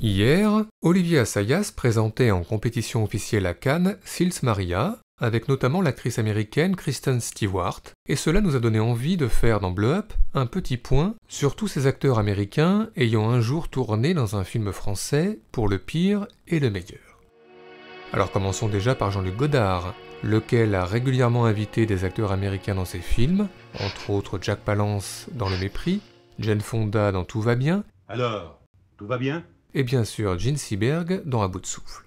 Hier, Olivier Assayas présentait en compétition officielle à Cannes Sils Maria, avec notamment l'actrice américaine Kristen Stewart, et cela nous a donné envie de faire dans Blow Up un petit point sur tous ces acteurs américains ayant un jour tourné dans un film français pour le pire et le meilleur. Alors commençons déjà par Jean-Luc Godard, lequel a régulièrement invité des acteurs américains dans ses films, entre autres Jack Palance dans Le Mépris, Jane Fonda dans Tout va bien, alors, tout va bien? Et bien sûr Gene Seberg dans À bout de souffle.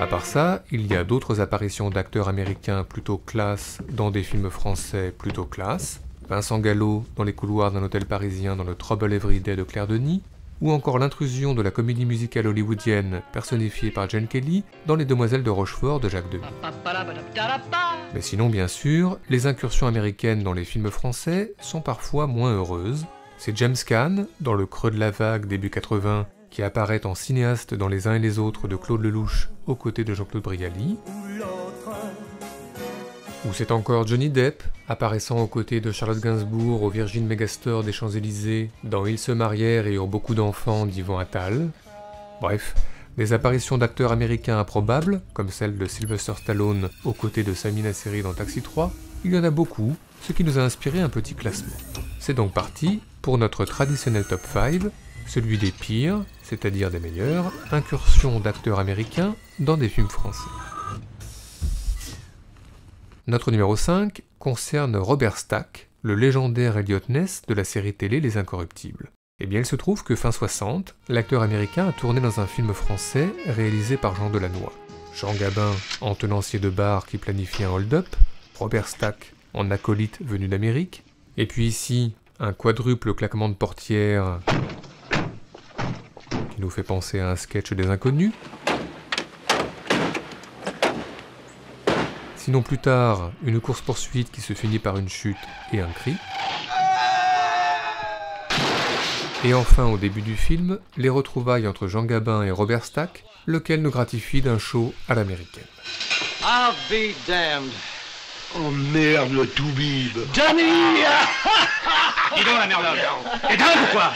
À part ça, il y a d'autres apparitions d'acteurs américains plutôt classe dans des films français plutôt classe, Vincent Gallo dans Les couloirs d'un hôtel parisien dans le Trouble Every Day de Claire Denis, ou encore l'intrusion de la comédie musicale hollywoodienne personnifiée par Jane Kelly dans Les Demoiselles de Rochefort de Jacques Demy. Mais sinon, bien sûr, les incursions américaines dans les films français sont parfois moins heureuses. C'est James Caan, dans Le creux de la vague début 80, qui apparaît en cinéaste dans Les uns et les autres de Claude Lelouch aux côtés de Jean-Claude Brialy. Ou c'est encore Johnny Depp, apparaissant aux côtés de Charlotte Gainsbourg au Virgin Megastore des Champs-Élysées, dans Ils se marièrent et eurent beaucoup d'enfants d'Yvan Attal. Bref, des apparitions d'acteurs américains improbables, comme celle de Sylvester Stallone aux côtés de Sami Nasseri dans Taxi 3, il y en a beaucoup, ce qui nous a inspiré un petit classement. C'est donc parti pour notre traditionnel top 5, celui des pires, c'est-à-dire des meilleurs, incursions d'acteurs américains dans des films français. Notre numéro 5 concerne Robert Stack, le légendaire Elliot Ness de la série télé Les Incorruptibles. Eh bien, il se trouve que fin 60, l'acteur américain a tourné dans un film français réalisé par Jean Delannoy. Jean Gabin en tenancier de bar qui planifie un hold-up, Robert Stack en acolyte venu d'Amérique, et puis ici, un quadruple claquement de portière qui nous fait penser à un sketch des Inconnus. Sinon plus tard, une course-poursuite qui se finit par une chute et un cri. Et enfin, au début du film, les retrouvailles entre Jean Gabin et Robert Stack, lequel nous gratifie d'un show à l'américaine. I'll be damned. Oh merde, le toubib! Johnny! Dis donc la merlotte! T'es dingue ou quoi?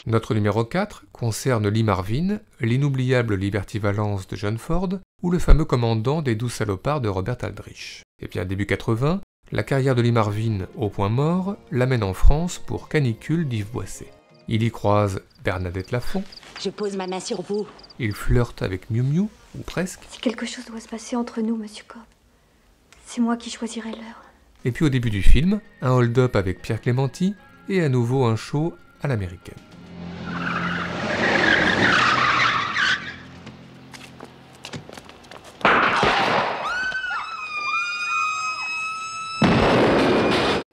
Notre numéro 4 concerne Lee Marvin, l'inoubliable Liberty Valance de John Ford, ou le fameux commandant des 12 salopards de Robert Aldrich. Et bien début 80, la carrière de Lee Marvin au point mort l'amène en France pour Canicule d'Yves Boisset. Il y croise Bernadette Lafont. Je pose ma main sur vous. Il flirte avec Miu Miu, ou presque. Si quelque chose doit se passer entre nous, Monsieur Cobb, c'est moi qui choisirai l'heure. Et puis au début du film, un hold-up avec Pierre Clémenti, et à nouveau un show à l'américaine.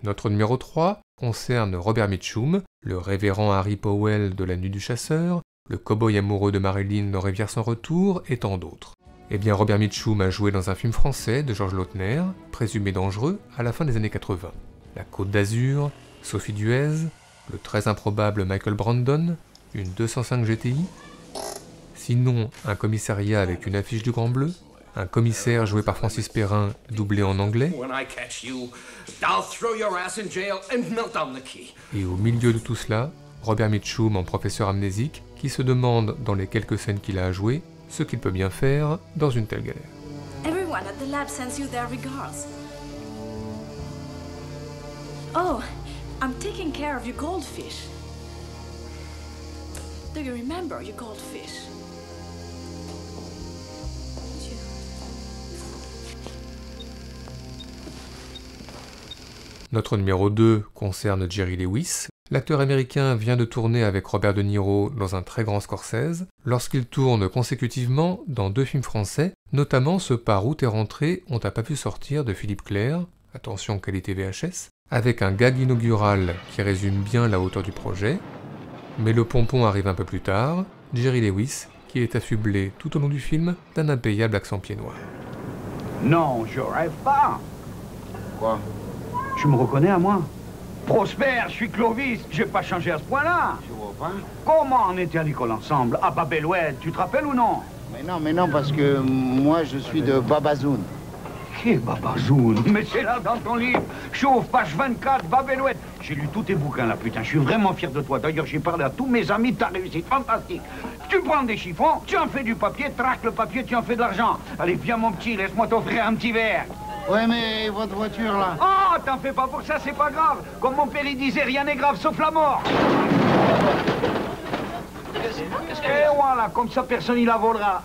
Notre numéro 3 concerne Robert Mitchum, le révérend Harry Powell de La Nuit du Chasseur, le cow-boy amoureux de Marilyn dans Rivière sans retour, et tant d'autres. Eh bien Robert Mitchum a joué dans un film français de Georges Lautner, présumé dangereux, à la fin des années 80. La Côte d'Azur, Sophie Duez, le très improbable Michael Brandon, une 205 GTI. Sinon, un commissariat avec une affiche du Grand Bleu, un commissaire joué par Francis Perrin, doublé en anglais. Et au milieu de tout cela, Robert Mitchum en professeur amnésique, qui se demande dans les quelques scènes qu'il a à jouer, ce qu'il peut bien faire dans une telle galère. Everyone at the lab sends you their regards. Oh, I'm taking care of your goldfish. Do you remember your goldfish? Notre numéro 2 concerne Jerry Lewis. L'acteur américain vient de tourner avec Robert De Niro dans un très grand Scorsese, lorsqu'il tourne consécutivement dans 2 films français, notamment ce Par où t'es rentré, on t'a pas pu sortir de Philippe Clair, attention qualité VHS, avec un gag inaugural qui résume bien la hauteur du projet. Mais le pompon arrive un peu plus tard, Jerry Lewis, qui est affublé tout au long du film d'un impayable accent pied-noir. Non, je rêve pas. Quoi? Tu me reconnais à moi? Prosper, je suis Clovis, j'ai pas changé à ce point-là. Je vois pas. Comment on était à l'école ensemble? À Babeloued, tu te rappelles ou non? Mais non, parce que moi, je suis de Babazoun. Qui est Babazoun? Mais c'est là dans ton livre. Chauffe, page 24, Babeloued. J'ai lu tous tes bouquins là, putain. Je suis vraiment fier de toi. D'ailleurs, j'ai parlé à tous mes amis de ta réussite. Fantastique. Tu prends des chiffons, tu en fais du papier, traque le papier, tu en fais de l'argent. Allez, viens mon petit, laisse-moi t'offrir un petit verre. Ouais, mais votre voiture, là? Oh, t'en fais pas pour ça, c'est pas grave. Comme mon père il disait, rien n'est grave sauf la mort. Et voilà, comme ça personne il la volera.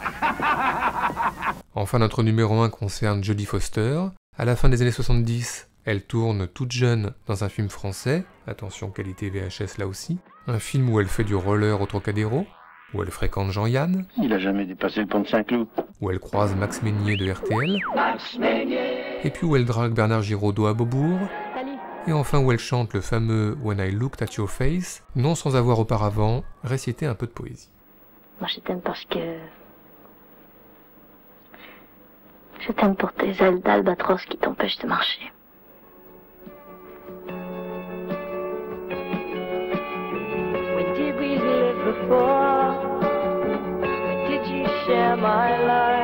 Enfin, notre numéro 1 concerne Jodie Foster. À la fin des années 70, elle tourne toute jeune dans un film français, attention qualité VHS là aussi, un film où elle fait du roller au Trocadéro, où elle fréquente Jean-Yann, Il a jamais dépassé le pont de Saint-Cloud. où elle croise Max Meignier de RTL, et puis où elle drague Bernard Giraudot à Beaubourg, et enfin où elle chante le fameux When I Looked at Your Face, non sans avoir auparavant récité un peu de poésie. Moi, je t'aime parce que... Je t'aime pour tes ailes d'albatros qui t'empêchent de marcher. When did we live before? When did you share my life?